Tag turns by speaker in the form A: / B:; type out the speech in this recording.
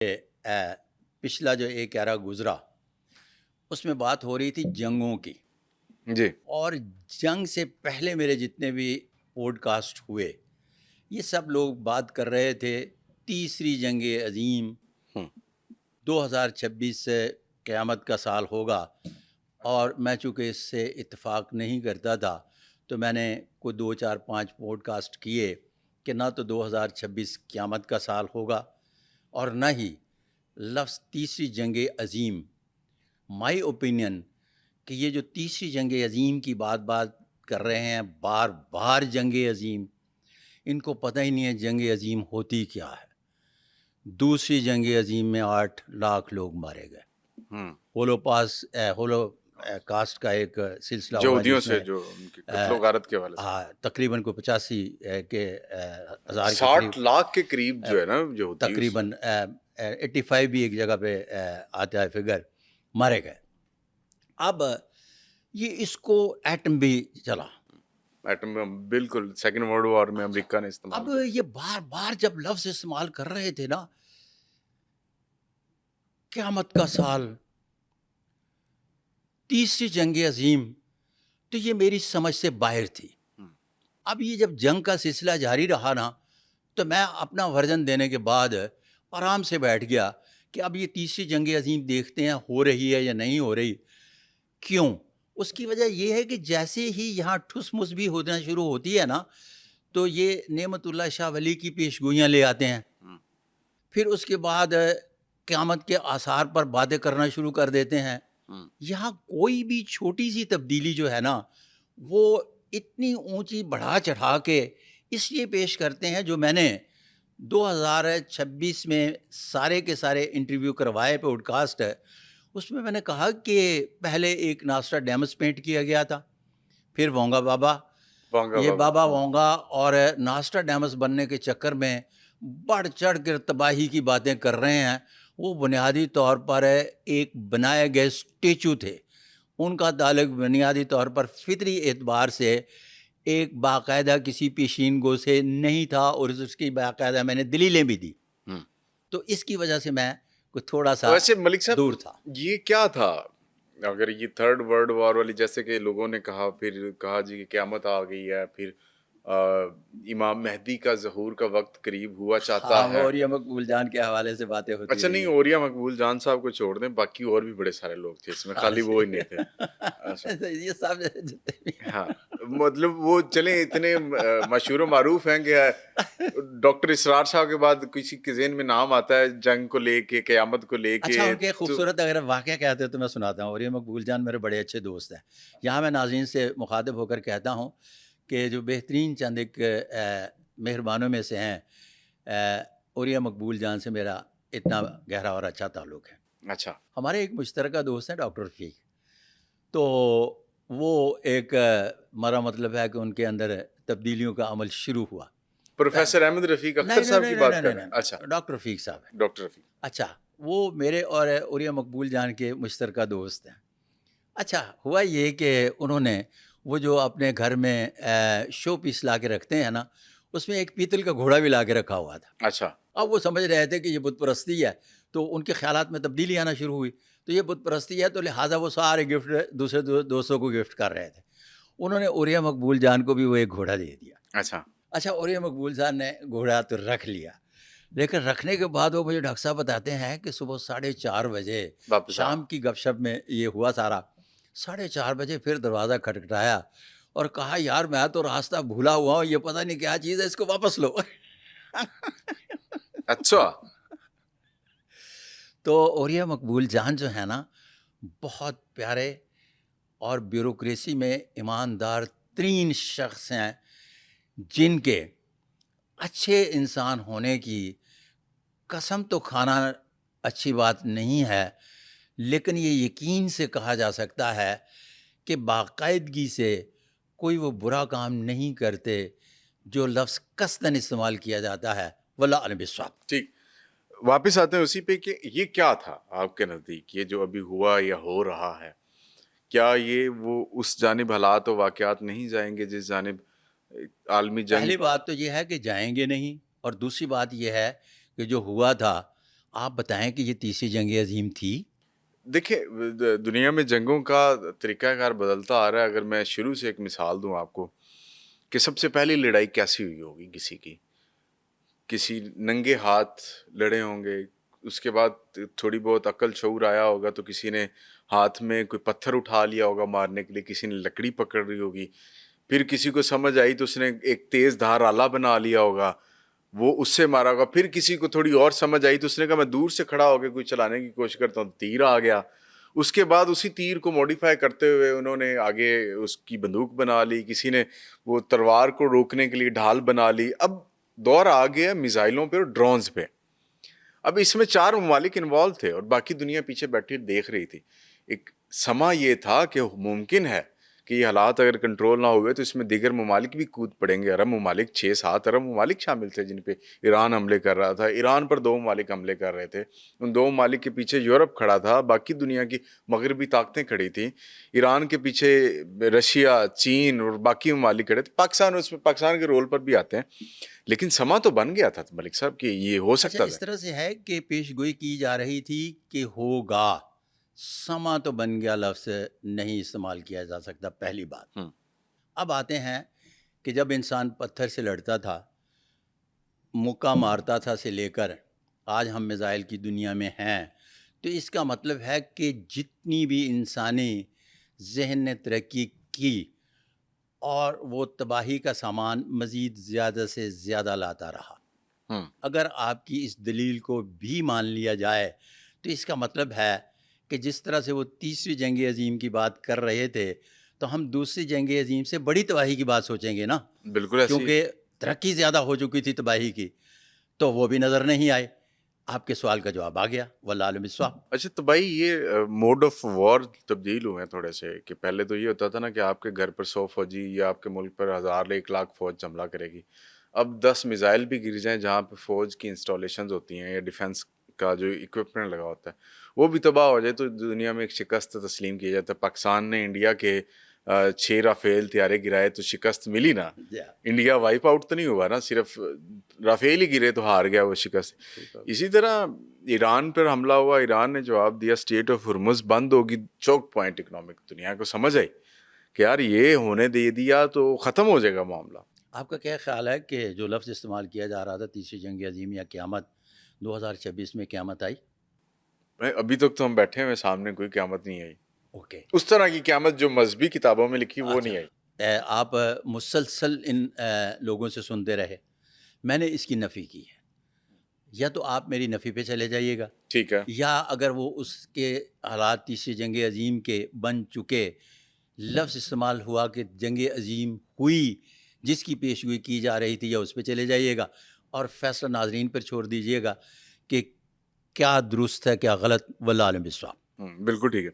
A: پچھلا جو ایک ایرا گزرا اس میں بات ہو رہی تھی جنگوں کی
B: جی
A: اور جنگ سے پہلے میرے جتنے بھی پوڈ کاسٹ ہوئے یہ سب لوگ بات کر رہے تھے تیسری جنگ عظیم 2026 سے قیامت کا سال ہوگا، اور میں چونکہ اس سے اتفاق نہیں کرتا تھا تو میں نے کوئی 2 4 5 پوڈ کاسٹ کیے کہ نہ تو 2026 قیامت کا سال ہوگا اور نہ ہی لفظ تیسری جنگ عظیم. مائی اوپینین کہ یہ جو تیسری جنگ عظیم کی بات کر رہے ہیں بار بار جنگ عظیم، ان کو پتہ ہی نہیں ہے جنگ عظیم ہوتی کیا ہے. دوسری جنگ عظیم میں 8 لاکھ لوگ مارے گئے. ہولو کاسٹ کا ایک سلسلہ ہوا
B: یہودیوں
A: جس
B: سے
A: میں
B: جو ان کی قتل و غارت کے حوالے سے
A: تقریباً کو 85 کے ہزار کے
B: 60
A: قریب
B: لاکھ کے قریب جو ہے نا یہودی
A: تقریباً 85 بھی ایک جگہ پہ آتا ہے فگر مارے گئے. اب یہ اس کو ایٹم بھی چلا.
B: ایٹم بالکل سیکنڈ ورلڈ وار میں امریکہ نے استعمال
A: اب یہ بار بار جب لفظ استعمال کر رہے تھے نا قیامت کا سال، تیسری جنگ عظیم، تو یہ میری سمجھ سے باہر تھی. اب یہ جب جنگ کا سلسلہ جاری رہا نا تو میں اپنا ورژن دینے کے بعد آرام سے بیٹھ گیا کہ اب یہ تیسری جنگ عظیم دیکھتے ہیں ہو رہی ہے یا نہیں ہو رہی. کیوں؟ اس کی وجہ یہ ہے کہ جیسے ہی یہاں ٹھس مس بھی ہونا شروع ہوتی ہے نا تو یہ نعمت اللہ شاہ ولی کی پیشگوئیاں لے آتے ہیں. پھر اس کے بعد قیامت کے آثار پر باتیں کرنا شروع کر دیتے ہیں. یہاں کوئی بھی چھوٹی سی تبدیلی جو ہے نا وہ اتنی اونچی بڑھا چڑھا کے اس لیے پیش کرتے ہیں. جو میں نے 2026 میں سارے کے سارے انٹرویو کروائے پوڈ کاسٹ ہے اس میں نے کہا کہ پہلے ایک ناسٹرا ڈیمس پینٹ کیا گیا تھا، پھر وونگا بابا، یہ بابا وونگا اور ناسٹرا ڈیمس بننے کے چکر میں بڑھ چڑھ کر تباہی کی باتیں کر رہے ہیں. وہ بنیادی طور پر ایک بنائے گئے اسٹیچو تھے. ان کا تعلق بنیادی طور پر فطری اعتبار سے ایک باقاعدہ کسی پیشین گو سے نہیں تھا اور اس کی باقاعدہ میں نے دلیلیں بھی دی. تو اس کی وجہ سے میں کوئی تھوڑا سا
B: ویسے ملک صاحب
A: دور تھا.
B: یہ کیا تھا اگر یہ تھرڈ ورلڈ وار والی جیسے کہ لوگوں نے کہا، پھر کہا جی کہ قیامت آ گئی ہے، پھر امام مہدی کا ظہور کا وقت قریب ہوا چاہتا ہے.
A: اور یہ مقبول جان کے حوالے سے باتیں ہوتی
B: اچھا نہیں، اوریا مقبول جان صاحب کو چھوڑ دیں، باقی اور بھی بڑے سارے لوگ تھے اس میں، خالی وہ ہی نہیں تھے.
A: یہ سب
B: ہاں مطلب وہ چلیں اتنے مشہور و معروف ہیں کہ ڈاکٹر اسرار صاحب کے بعد کسی کے ذہن میں نام آتا ہے جنگ کو لے کے، قیامت کو لے کے.
A: اچھا ان کے خوبصورت اگر واقعہ کہتے ہیں تو میں سناتا ہوں. اور یہ مقبول جان میرے بڑے اچھے دوست ہیں. یہاں میں ناظرین سے مخاطب ہو کر کہتا ہوں کہ جو بہترین چند ایک مہربانوں میں سے ہیں اوریا مقبول جان سے میرا اتنا گہرا اور اچھا تعلق ہے.
B: اچھا
A: ہمارے ایک مشترکہ دوست ہیں ڈاکٹر رفیق. تو وہ ایک ہمارا مطلب ہے کہ ان کے اندر تبدیلیوں کا عمل شروع ہوا.
B: پروفیسر احمد رفیق اختر صاحب کی بات کر رہے ہیں؟ اچھا
A: ڈاکٹر رفیق صاحب ہیں.
B: ڈاکٹر رفیق،
A: اچھا وہ میرے اور اوریا مقبول جان کے مشترکہ دوست ہیں. اچھا ہوا یہ کہ انہوں نے وہ جو اپنے گھر میں شو پیس لا کے رکھتے ہیں نا اس میں ایک پیتل کا گھوڑا بھی لا کے رکھا ہوا تھا.
B: اچھا
A: اب وہ سمجھ رہے تھے کہ یہ بت پرستی ہے تو ان کے خیالات میں تبدیلی آنا شروع ہوئی. تو یہ بت پرستی ہے تو لہٰذا وہ سارے گفٹ دوسرے دوستوں کو گفٹ کر رہے تھے. انہوں نے اوریا مقبول جان کو بھی وہ ایک گھوڑا دے دیا. اچھا اوریا مقبول جان نے گھوڑا تو رکھ لیا، لیکن رکھنے کے بعد وہ مجھے ڈاکٹر صاحب بتاتے ہیں کہ صبح 4:30 بجے شام کی گپ شپ میں یہ ہوا سارا. 4:30 بجے پھر دروازہ کھٹکھٹایا اور کہا یار میں تو راستہ بھولا ہوا ہوں، یہ پتہ نہیں کیا چیز ہے، اس کو واپس لو.
B: اچھا
A: تو اوریا مقبول جان جو ہے نا بہت پیارے اور بیوروکریسی میں ایماندار ترین شخص ہیں جن کے اچھے انسان ہونے کی قسم تو کھانا اچھی بات نہیں ہے، لیکن یہ یقین سے کہا جا سکتا ہے کہ باقاعدگی سے کوئی وہ برا کام نہیں کرتے جو لفظ قصداً استعمال کیا جاتا ہے. واللہ اعلم بالصواب.
B: ٹھیک، واپس آتے ہیں اسی پہ کہ یہ کیا تھا آپ کے نزدیک یہ جو ابھی ہوا یا ہو رہا ہے؟ کیا یہ وہ اس جانب حالات و واقعات نہیں جائیں گے جس جانب عالمی جنگ؟
A: پہلی بات تو یہ ہے کہ جائیں گے نہیں، اور دوسری بات یہ ہے کہ جو ہوا تھا آپ بتائیں کہ یہ تیسری جنگ عظیم تھی؟
B: دیکھیں دنیا میں جنگوں کا طریقہ کار بدلتا آ رہا ہے. اگر میں شروع سے ایک مثال دوں آپ کو کہ سب سے پہلی لڑائی کیسی ہوئی ہوگی کسی کی، کسی ننگے ہاتھ لڑے ہوں گے. اس کے بعد تھوڑی بہت عقل شعور آیا ہوگا تو کسی نے ہاتھ میں کوئی پتھر اٹھا لیا ہوگا مارنے کے لیے، کسی نے لکڑی پکڑ لی ہوگی. پھر کسی کو سمجھ آئی تو اس نے ایک تیز دھار آلہ بنا لیا ہوگا، وہ اس سے مارا ہوگا. پھر کسی کو تھوڑی اور سمجھ آئی تو اس نے کہا میں دور سے کھڑا ہو کے کوئی چلانے کی کوشش کرتا ہوں، تیر آ گیا. اس کے بعد اسی تیر کو موڈیفائی کرتے ہوئے انہوں نے آگے اس کی بندوق بنا لی، کسی نے وہ تلوار کو روکنے کے لیے ڈھال بنا لی. اب دور آ گیا میزائلوں پہ اور ڈرونز پہ. اب اس میں 4 ممالک انوالو تھے اور باقی دنیا پیچھے بیٹھی دیکھ رہی تھی. ایک سما یہ تھا کہ ممکن ہے کہ یہ حالات اگر کنٹرول نہ ہوئے تو اس میں دیگر ممالک بھی کود پڑیں گے. عرب ممالک 6-7 عرب ممالک شامل تھے جن پہ ایران حملے کر رہا تھا. ایران پر 2 ممالک حملے کر رہے تھے. ان 2 ممالک کے پیچھے یورپ کھڑا تھا، باقی دنیا کی مغربی طاقتیں کھڑی تھیں. ایران کے پیچھے رشیا، چین اور باقی ممالک کھڑے تھے. پاکستان اس میں پاکستان کے رول پر بھی آتے ہیں. لیکن سما تو بن گیا تھا ملک صاحب کہ یہ ہو
A: اچھا،
B: سکتا
A: اس
B: تھا.
A: طرح سے ہے کہ پیش گوئی کی جا رہی تھی کہ ہوگا، سما تو بن گیا لفظ نہیں استعمال کیا جا سکتا، پہلی بات. اب آتے ہیں کہ جب انسان پتھر سے لڑتا تھا، مکہ مارتا تھا سے لے کر آج ہم میزائل کی دنیا میں ہیں، تو اس کا مطلب ہے کہ جتنی بھی انسانی ذہن نے ترقی کی اور وہ تباہی کا سامان مزید زیادہ سے زیادہ لاتا رہا. اگر آپ کی اس دلیل کو بھی مان لیا جائے تو اس کا مطلب ہے کہ جس طرح سے وہ تیسری جنگ عظیم کی بات کر رہے تھے تو ہم دوسری جنگ عظیم سے بڑی تباہی کی بات سوچیں گے نا،
B: بالکل ایسی.
A: کیونکہ ترقی زیادہ ہو چکی تھی تباہی کی، تو وہ بھی نظر نہیں آئے. آپ کے سوال کا جواب آ گیا، واللہ عالم بالصواب.
B: اچھا تو بھائی یہ موڈ آف وار تبدیل ہوئے ہیں تھوڑے سے، کہ پہلے تو یہ ہوتا تھا نا کہ آپ کے گھر پر 100 فوجی یا آپ کے ملک پر 1,000-1,00,000 فوج حملہ کرے گی. اب 10 میزائل بھی گر جائیں جہاں پہ فوج کی انسٹالیشنز ہوتی ہیں یا ڈیفنس کا جو اکوپمنٹ لگا ہوتا ہے وہ بھی تباہ ہو جائے تو دنیا میں ایک شکست تسلیم کیا جاتا ہے. پاکستان نے انڈیا کے 6 رافیل طیارے گرائے تو شکست ملی نا. انڈیا وائپ آؤٹ تو نہیں ہوا نا، صرف رافیل ہی گرے تو ہار گیا وہ شکست. اسی طرح ایران پر حملہ ہوا، ایران نے جواب دیا، اسٹریٹ آف ہرمز بند ہوگی، چوک پوائنٹ اکنامک. دنیا کو سمجھ آئی کہ یار یہ ہونے دے دیا تو ختم ہو جائے گا معاملہ.
A: آپ کا کیا خیال ہے کہ جو لفظ استعمال کیا جا رہا تھا تیسری جنگ عظیم یا قیامت، 2026 میں قیامت آئی؟
B: ابھی تک تو ہم بیٹھے ہوئے سامنے کوئی قیامت نہیں آئی.
A: اوکے.
B: اس طرح کی قیامت جو مذہبی کتابوں میں لکھی وہ نہیں آئی.
A: آپ مسلسل ان لوگوں سے سنتے رہے، میں نے اس کی نفی کی ہے. یا تو آپ میری نفی پہ چلے جائیے گا،
B: ٹھیک ہے،
A: یا اگر وہ اس کے حالات تیسری جنگ عظیم کے بن چکے، لفظ استعمال ہوا کہ جنگ عظیم ہوئی جس کی پیشگوئی کی جا رہی تھی، یا اس پہ چلے جائیے گا اور فیصلہ ناظرین پر چھوڑ دیجیے گا کہ کیا درست ہے کیا غلط، واللہ عالم بالصواب.
B: بالکل ٹھیک ہے.